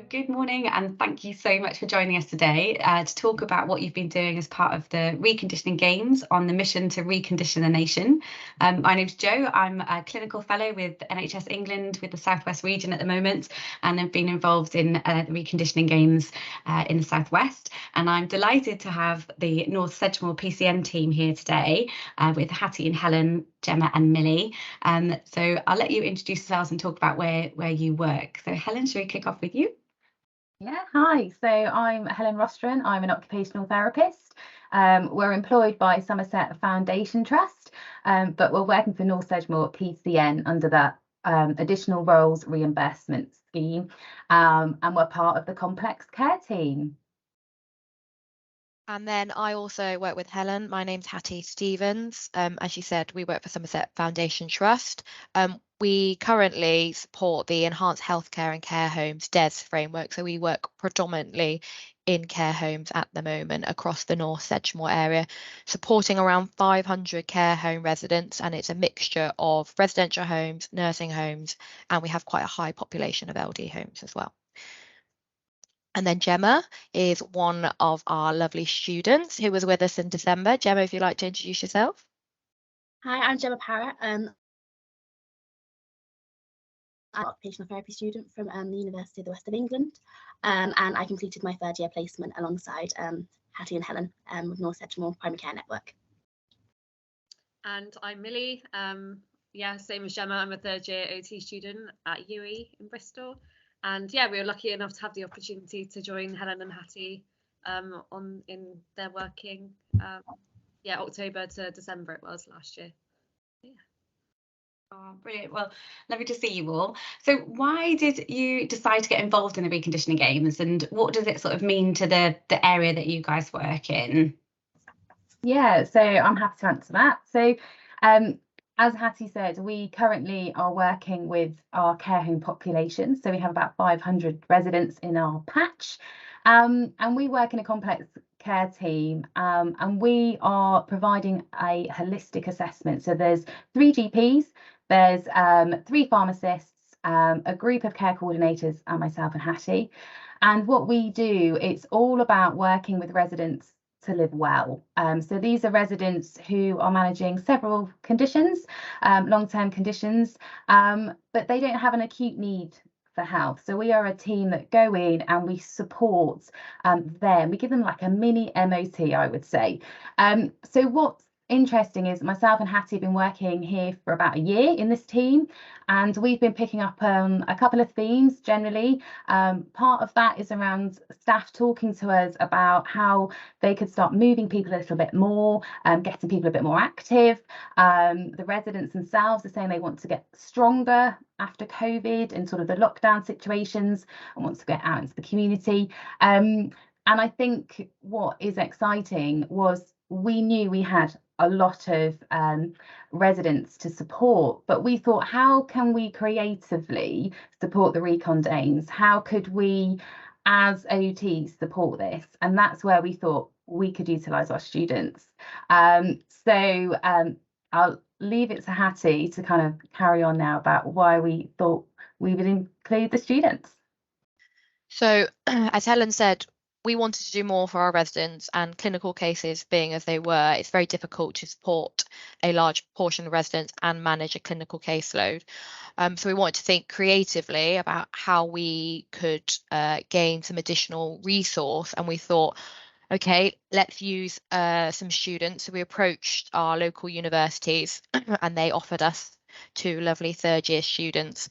Good morning, and thank you so much for joining us today to talk about what you've been doing as part of the Reconditioning Games on the mission to recondition the nation. My name's Jo. I'm a clinical fellow with NHS England with the South West region at the moment, and I've been involved in the Reconditioning Games in the South West. And I'm delighted to have the North Sedgemoor PCN team here today with Hattie and Helen, Gemma and Millie. So I'll let you introduce yourselves and talk about where you work. So Helen, should we kick off with you? Yeah, hi. So I'm Helen Rostron. I'm an occupational therapist. We're employed by Somerset Foundation Trust, but we're working for North Sedgemoor PCN under that additional roles reimbursement scheme, and we're part of the complex care team. And then I also work with Helen. My name's Hattie Stevens. As you said, we work for Somerset Foundation Trust. We currently support the Enhanced Healthcare and Care Homes DES framework. So we work predominantly in care homes at the moment across the North Sedgemoor area, supporting around 500 care home residents. And it's a mixture of residential homes, nursing homes, and we have quite a high population of LD homes as well. And then Gemma is one of our lovely students who was with us in December. Gemma, if you'd like to introduce yourself. Hi, I'm Gemma Parrott. I'm an occupational therapy student from the University of the West of England, and I completed my third year placement alongside Hattie and Helen with North Sedgemoor Primary Care Network. And I'm Millie. Yeah, same as Gemma. I'm a third year OT student at UE in Bristol. And yeah, we were lucky enough to have the opportunity to join Helen and Hattie in their working. October to December it was last year. Yeah. Oh, brilliant. Well, lovely to see you all. So why did you decide to get involved in the Reconditioning Games, and what does it sort of mean to the area that you guys work in? Yeah, so I'm happy to answer that. So as Hattie said, we currently are working with our care home population. So we have about 500 residents in our patch, and we work in a complex care team, and we are providing a holistic assessment. So there's 3 GPs, there's 3 pharmacists, a group of care coordinators, and myself and Hattie. And what we do, it's all about working with residents to live well. So these are residents who are managing several conditions, long-term conditions, but they don't have an acute need for health. So we are a team that go in and we support them. We give them like a mini MOT, I would say. So what's interesting is myself and Hattie have been working here for about a year in this team, and we've been picking up a couple of themes generally. Part of that is around staff talking to us about how they could start moving people a little bit more, getting people a bit more active. The residents themselves are saying they want to get stronger after COVID and sort of the lockdown situations and want to get out into the community. And I think what is exciting was we knew we had a lot of residents to support, but we thought, how can we creatively support the Recon Dames? How could we as OTs support this? And that's where we thought we could utilise our students. So I'll leave it to Hattie to kind of carry on now about why we thought we would include the students. So as Helen said, we wanted to do more for our residents, and clinical cases being as they were, it's very difficult to support a large portion of residents and manage a clinical caseload. So we wanted to think creatively about how we could gain some additional resource, and we thought, okay, let's use some students. So we approached our local universities and they offered us 2 lovely third year students.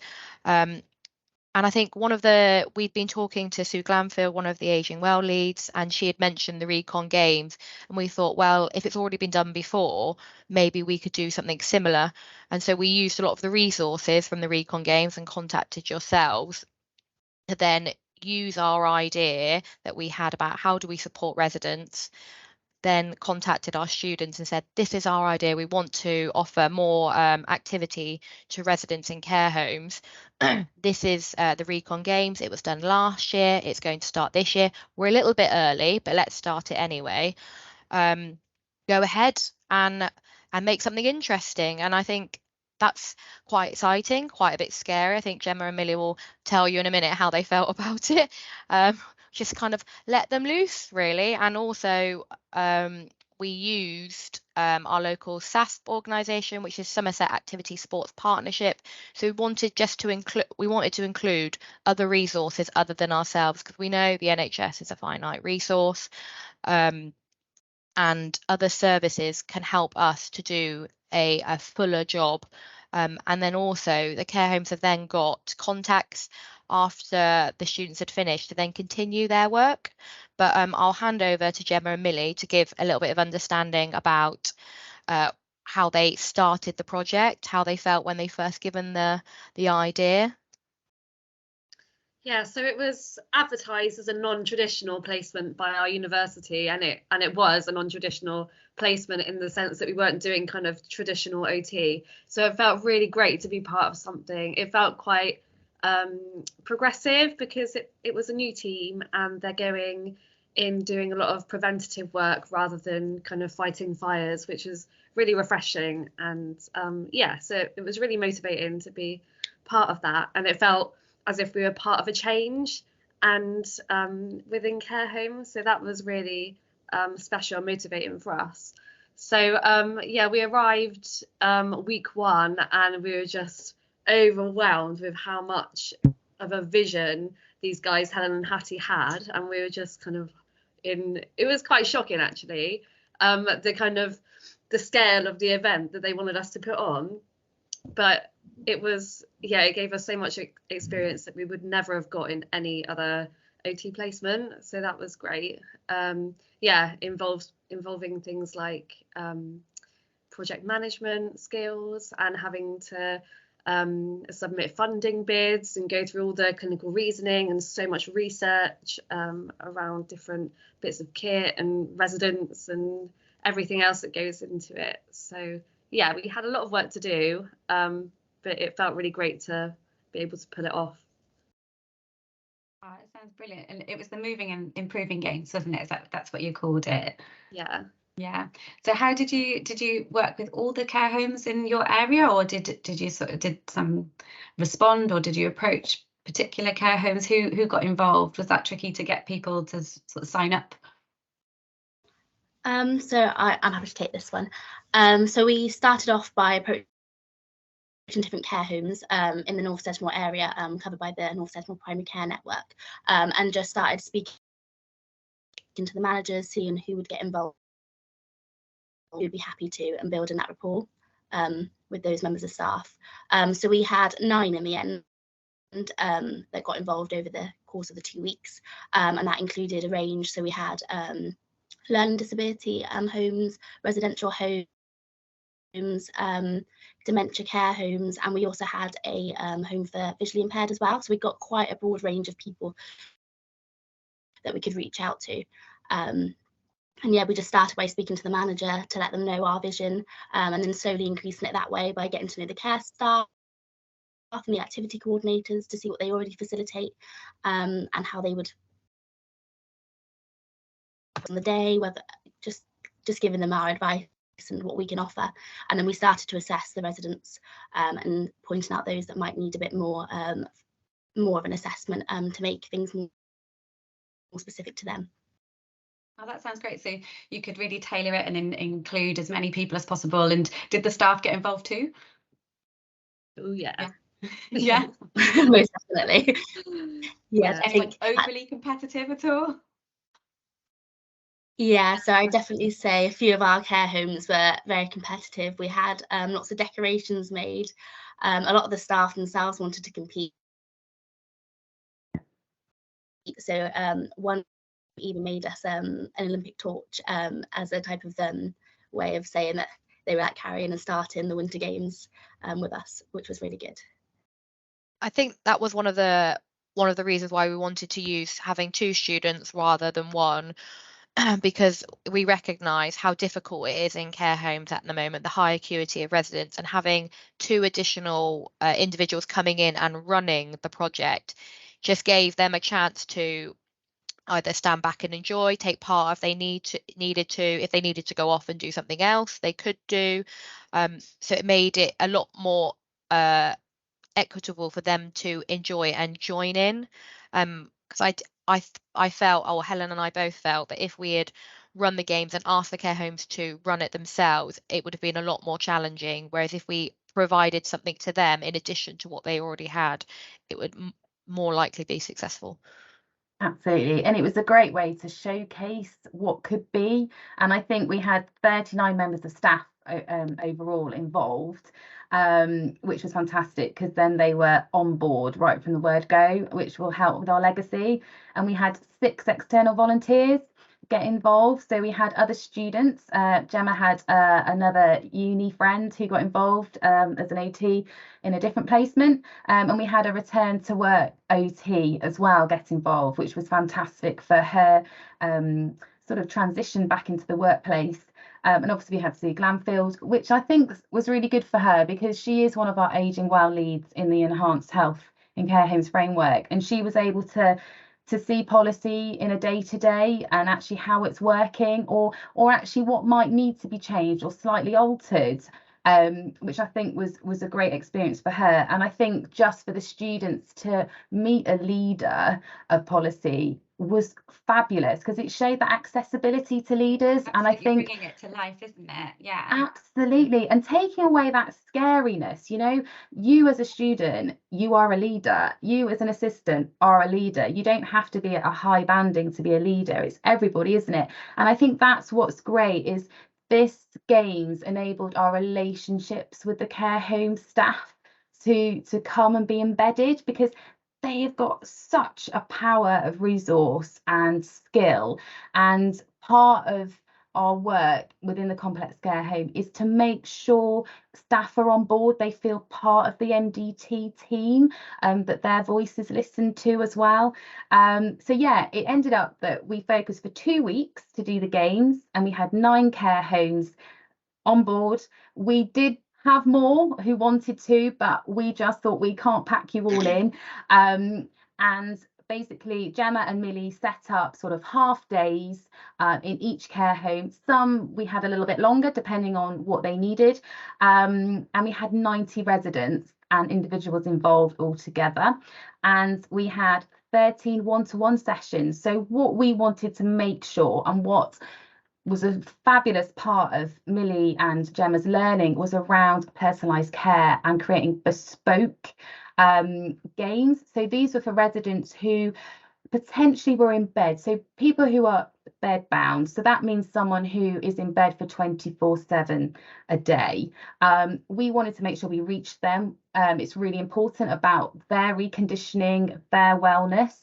And I think we'd been talking to Sue Glanfield, one of the Ageing Well leads, and she had mentioned the Recon Games. And we thought, well, if it's already been done before, maybe we could do something similar. And so we used a lot of the resources from the Recon Games and contacted yourselves to then use our idea that we had about how do we support residents, then contacted our students and said, this is our idea. We want to offer more activity to residents in care homes. This is the Recon Games. It was done last year. It's going to start this year. We're a little bit early, but let's start it anyway. Go ahead and make something interesting. And I think that's quite exciting, quite a bit scary. I think Gemma and Millie will tell you in a minute how they felt about it. Just kind of let them loose, really. And also we used our local SASP organisation, which is Somerset Activity Sports Partnership. So we wanted to include other resources other than ourselves, because we know the NHS is a finite resource, and other services can help us to do a fuller job. And then also the care homes have then got contacts after the students had finished to then continue their work. But I'll hand over to Gemma and Millie to give a little bit of understanding about how they started the project, how they felt when they first given the idea. Yeah, so it was advertised as a non-traditional placement by our university, and it was a non-traditional placement in the sense that we weren't doing kind of traditional OT. So it felt really great to be part of something. It felt quite progressive, because it was a new team and they're going in doing a lot of preventative work rather than kind of fighting fires, which is really refreshing. And yeah, so it was really motivating to be part of that, and it felt as if we were part of a change and within care homes. So that was really special and motivating for us. So yeah, we arrived week 1 and we were just overwhelmed with how much of a vision these guys, Helen and Hattie, had. And we were just kind of it was quite shocking, actually, the kind of the scale of the event that they wanted us to put on. But it was, yeah, it gave us so much experience that we would never have got in any other OT placement. So that was great. Yeah, involving things like project management skills and having to submit funding bids and go through all the clinical reasoning and so much research around different bits of kit and residents and everything else that goes into it. So yeah, we had a lot of work to do, but it felt really great to be able to pull it off. Oh, it sounds brilliant. And it was the moving and improving games, wasn't it? That's what you called it? Yeah. Yeah. So how did you work with all the care homes in your area, or did some respond, or did you approach particular care homes? Who got involved? Was that tricky to get people to sort of sign up? So I'm happy to take this one. So we started off by approaching different care homes in the North Sedgemoor area, covered by the North Sedgemoor Primary Care Network, and just started speaking to the managers, seeing who would get involved, who would be happy to, and building that rapport with those members of staff. So we had 9 in the end that got involved over the course of the 2 weeks, and that included a range. So we had learning disability homes, residential homes, dementia care homes, and we also had a home for visually impaired as well. So we got quite a broad range of people that we could reach out to. And yeah, we just started by speaking to the manager to let them know our vision, and then slowly increasing it that way by getting to know the care staff and the activity coordinators to see what they already facilitate, and how they would on the day, whether just giving them our advice and what we can offer. And then we started to assess the residents and pointing out those that might need a bit more of an assessment to make things more specific to them. Oh, that sounds great. So you could really tailor it and include as many people as possible. And did the staff get involved too? Oh yeah. Yeah. Most definitely. Yes, Was anyone overly competitive at all? Yeah, so I definitely say a few of our care homes were very competitive. We had lots of decorations made. A lot of the staff themselves wanted to compete. So one even made us an Olympic torch as a type of way of saying that they were carrying and starting the Winter Games with us, which was really good. I think that was one of the reasons why we wanted to use having 2 students rather than 1. Because we recognise how difficult it is in care homes at the moment, the high acuity of residents, and having 2 additional individuals coming in and running the project just gave them a chance to either stand back and enjoy, take part if they needed to go off and do something else, they could do. So it made it a lot more equitable for them to enjoy and join in. Because I felt, or Helen and I both felt, that if we had run the games and asked the care homes to run it themselves, it would have been a lot more challenging. Whereas if we provided something to them in addition to what they already had, it would more likely be successful. Absolutely. And it was a great way to showcase what could be. And I think we had 39 members of staff overall involved, which was fantastic, because then they were on board right from the word go, which will help with our legacy. And we had 6 external volunteers get involved. So we had other students. Gemma had another uni friend who got involved as an OT in a different placement, and we had a return to work OT as well get involved, which was fantastic for her sort of transition back into the workplace. And obviously we had Sue Glanfield, which I think was really good for her, because she is one of our Aging Well leads in the Enhanced Health in Care Homes framework, and she was able to see policy in a day-to-day and actually how it's working, or actually what might need to be changed or slightly altered, which I think was a great experience for her. And I think just for the students to meet a leader of policy was fabulous, because it showed that accessibility to leaders. Absolutely, and I think bringing it to life, isn't it? Yeah, absolutely. And taking away that scariness, you as a student, you are a leader. You as an assistant are a leader. You don't have to be at a high banding to be a leader. It's everybody, isn't it? And I think that's what's great, is this games enabled our relationships with the care home staff to come and be embedded, because they have got such a power of resource and skill. And part of our work within the complex care home is to make sure staff are on board, they feel part of the MDT team, that their voice is listened to as well. So yeah, it ended up that we focused for 2 weeks to do the games, and we had 9 care homes on board. We did have more who wanted to, but we just thought we can't pack you all in. And basically Gemma and Millie set up sort of half days in each care home. Some we had a little bit longer depending on what they needed, and we had 90 residents and individuals involved altogether, and we had 13 one-to-one sessions. So what we wanted to make sure, and what was a fabulous part of Millie and Gemma's learning, was around personalised care and creating bespoke games. So these were for residents who potentially were in bed, so people who are bed bound, so that means someone who is in bed for 24/7 a day. We wanted to make sure we reached them. It's really important about their reconditioning, their wellness,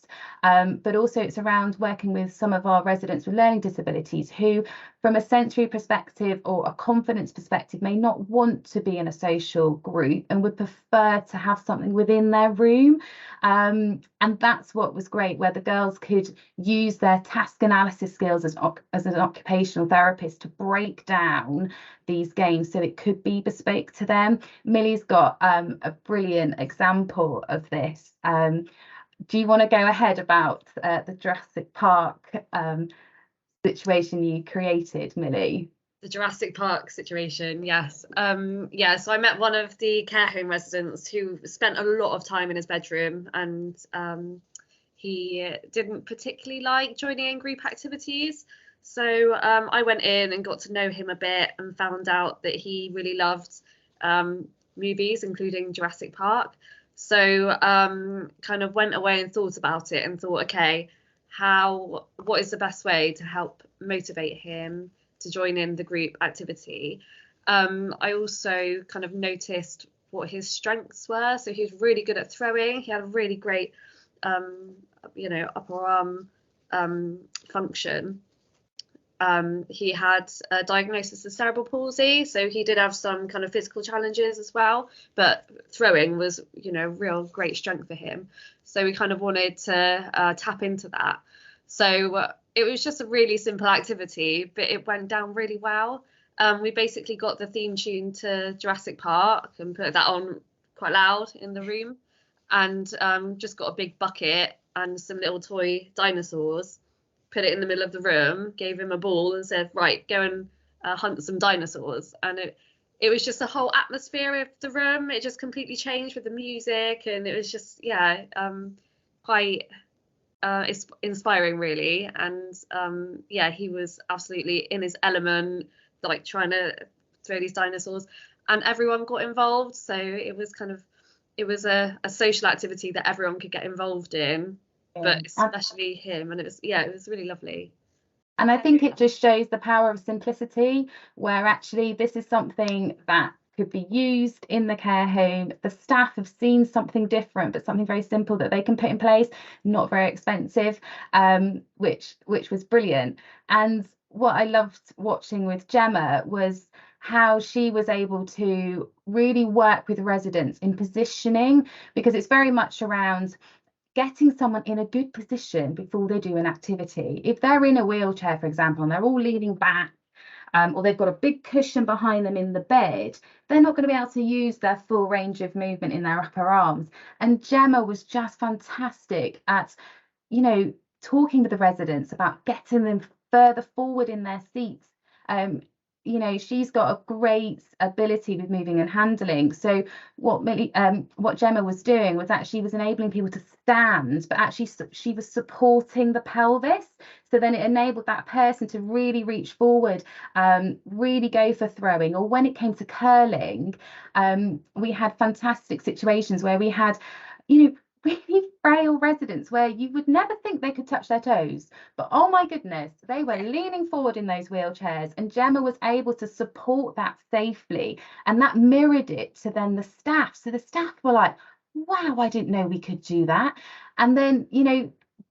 but also it's around working with some of our residents with learning disabilities who, from a sensory perspective or a confidence perspective, may not want to be in a social group and would prefer to have something within their room. And that's what was great, where the girls could use their task analysis skills as an occupational therapist to break down these games so it could be bespoke to them. Millie's got a brilliant example of this. Do you want to go ahead about the Jurassic Park situation you created, Millie? The Jurassic Park situation, yes. Yeah, so I met one of the care home residents who spent a lot of time in his bedroom, and he didn't particularly like joining in group activities. So I went in and got to know him a bit and found out that he really loved movies, including Jurassic Park. So kind of went away and thought about it and thought, okay, what is the best way to help motivate him to join in the group activity? I also kind of noticed what his strengths were. So he was really good at throwing. He had a really great, upper arm function. He had a diagnosis of cerebral palsy, so he did have some kind of physical challenges as well, but throwing was, real great strength for him. So we kind of wanted to tap into that. So it was just a really simple activity, but it went down really well. We basically got the theme tune to Jurassic Park and put that on quite loud in the room, and just got a big bucket and some little toy dinosaurs, put it in the middle of the room, gave him a ball and said, right, go and hunt some dinosaurs. And it was just the whole atmosphere of the room. It just completely changed with the music, and it was just quite inspiring really. And he was absolutely in his element, like trying to throw these dinosaurs, and everyone got involved. So it was a social activity that everyone could get involved in, but especially him. And it was really lovely. And I think it just shows the power of simplicity, where actually this is something that could be used in the care home. The staff have seen something different, but something very simple that they can put in place, not very expensive, which was brilliant. And what I loved watching with Gemma was how she was able to really work with residents in positioning, because it's very much around getting someone in a good position before they do an activity. If they're in a wheelchair, for example, and they're all leaning back, or they've got a big cushion behind them in the bed, they're not going to be able to use their full range of movement in their upper arms. And Gemma was just fantastic at, talking with the residents about getting them further forward in their seats. She's got a great ability with moving and handling. So what Gemma was doing was actually was enabling people to stand, but actually she was supporting the pelvis. So then it enabled that person to really reach forward, really go for throwing. Or when it came to curling, we had fantastic situations where we had, really frail residents where you would never think they could touch their toes, but oh my goodness, they were leaning forward in those wheelchairs, and Gemma was able to support that safely, and that mirrored it to then the staff. So the staff were like, wow, I didn't know we could do that. And then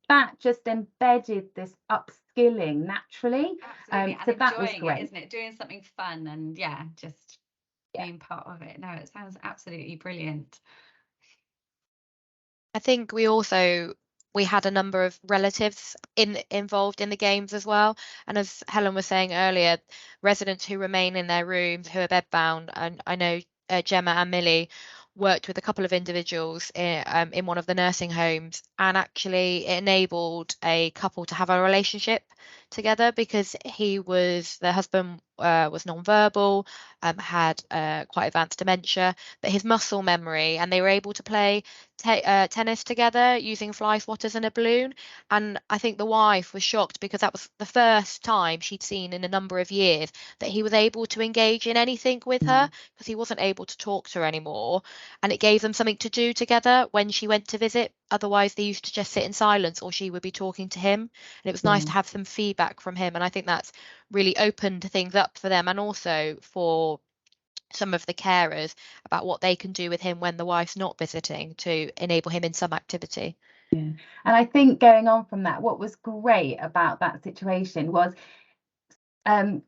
that just embedded this upskilling naturally. Absolutely. So and that was enjoying great, it, isn't it? Doing something fun and just being part of it. No, it sounds absolutely brilliant. I think we had a number of relatives involved in the games as well. And as Helen was saying earlier, residents who remain in their rooms who are bedbound, and I know Gemma and Millie worked with a couple of individuals in one of the nursing homes, and actually it enabled a couple to have a relationship together, because the husband was non-verbal, had quite advanced dementia, but his muscle memory, and they were able to play tennis together using fly swatters and a balloon. And I think the wife was shocked, because that was the first time she'd seen in a number of years that he was able to engage in anything with her, because he wasn't able to talk to her anymore. And it gave them something to do together when she went to visit. Otherwise they used to just sit in silence, or she would be talking to him, and it was nice to have some feedback from him. And I think that's really opened things up for them, and also for some of the carers about what they can do with him when the wife's not visiting, to enable him in some activity. And I think going on from that, what was great about that situation was the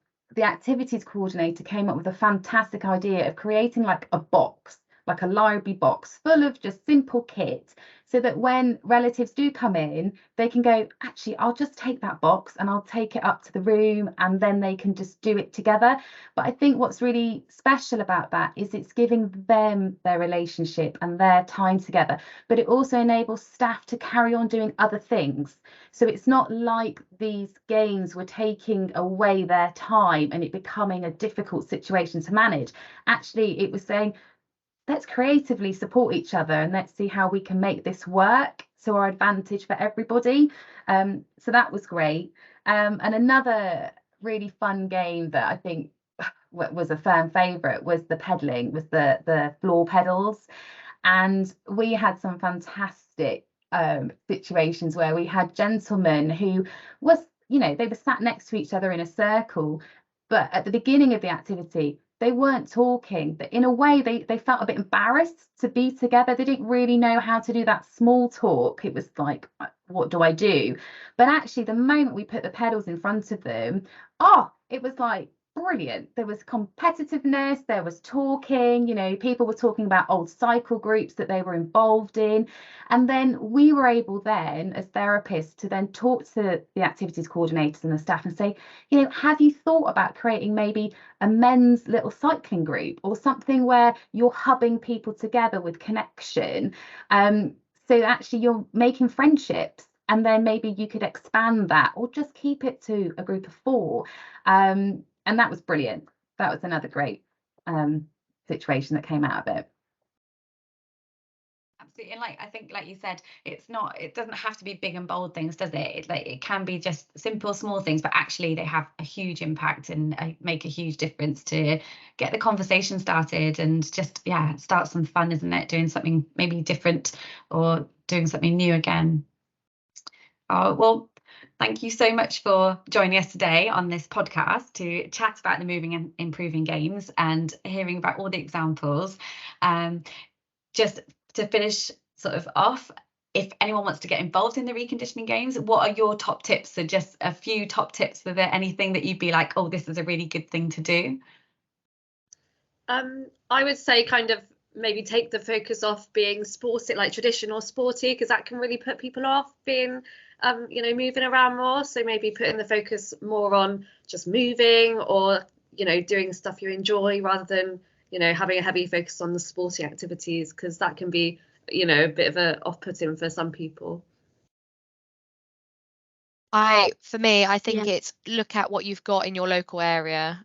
activities coordinator came up with a fantastic idea of creating like a box, like a library box full of just simple kit, so that when relatives do come in, they can go, actually, I'll just take that box and I'll take it up to the room, and then they can just do it together. But I think what's really special about that is it's giving them their relationship and their time together, but it also enables staff to carry on doing other things. So it's not like these games were taking away their time and it becoming a difficult situation to manage. Actually, it was saying, let's creatively support each other and let's see how we can make this work to our advantage for everybody. So that was great. And another really fun game that I think was a firm favourite was the pedalling, was the floor pedals. And we had some fantastic situations where we had gentlemen who was, they were sat next to each other in a circle, but at the beginning of the activity, they weren't talking, but in a way they felt a bit embarrassed to be together. They didn't really know how to do that small talk. It was like, what do I do? But actually, the moment we put the pedals in front of them, it was like brilliant. There was competitiveness, there was talking, people were talking about old cycle groups that they were involved in. And then we were able then, as therapists, to then talk to the activities coordinators and the staff and say, have you thought about creating maybe a men's little cycling group, or something where you're hubbing people together with connection? So actually you're making friendships, and then maybe you could expand that, or just keep it to a group of 4. And that was brilliant. That was another great situation that came out of it. Absolutely. And I think, like you said, it doesn't have to be big and bold things, does it? It can be just simple, small things, but actually they have a huge impact and make a huge difference to get the conversation started and just, start some fun, isn't it? Doing something maybe different or doing something new again. Oh, well, thank you so much for joining us today on this podcast to chat about the moving and improving games and hearing about all the examples. Just to finish sort of off, if anyone wants to get involved in the reconditioning games, what are your top tips? So just a few top tips. Was there anything that you'd be like, oh, this is a really good thing to do? I would say kind of maybe take the focus off being sporty, like traditional sporty, because that can really put people off being moving around more. So maybe putting the focus more on just moving or doing stuff you enjoy rather than having a heavy focus on the sporty activities, because that can be a bit of a off-putting for some people. I think it's look at what you've got in your local area,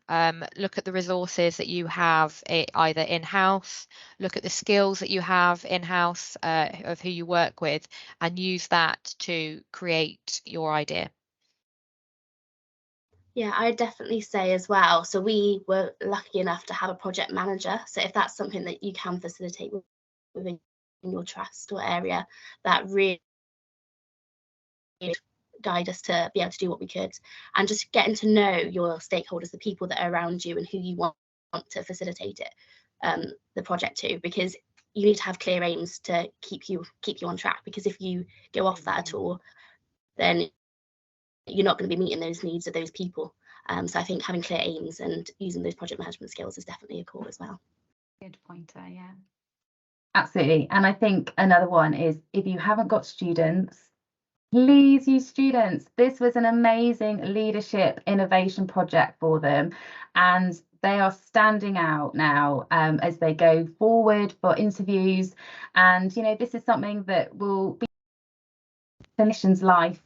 look at the resources that you have either in-house, look at the skills that you have in-house of who you work with, and use that to create your idea. Yeah, I'd definitely say as well. So we were lucky enough to have a project manager. So if that's something that you can facilitate within your trust or area, that really guide us to be able to do what we could, and just getting to know your stakeholders, the people that are around you and who you want to facilitate it, the project to, because you need to have clear aims to keep you on track, because if you go off that at all, then you're not going to be meeting those needs of those people. So I think having clear aims and using those project management skills is definitely a core as well. Good pointer, yeah. Absolutely. And I think another one is, if you haven't got students, please use students. This was an amazing leadership innovation project for them, and they are standing out now as they go forward for interviews. And this is something that will be in clinicians' life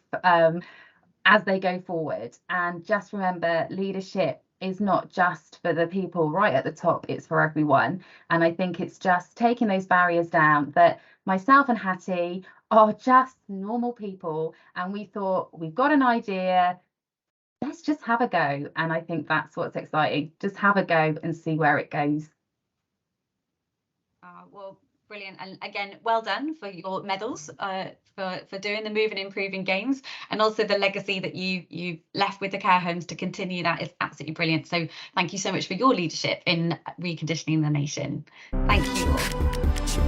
as they go forward. And just remember, leadership is not just for the people right at the top, it's for everyone. And I think it's just taking those barriers down, that myself and Hattie are just normal people, and we thought, we've got an idea, let's just have a go. And I think that's what's exciting, just have a go and see where it goes. Well, brilliant. And again, well done for your medals, for doing the Move and Improving Games, and also the legacy that you've left with the care homes to continue that is absolutely brilliant. So thank you so much for your leadership in reconditioning the nation. Thank you all.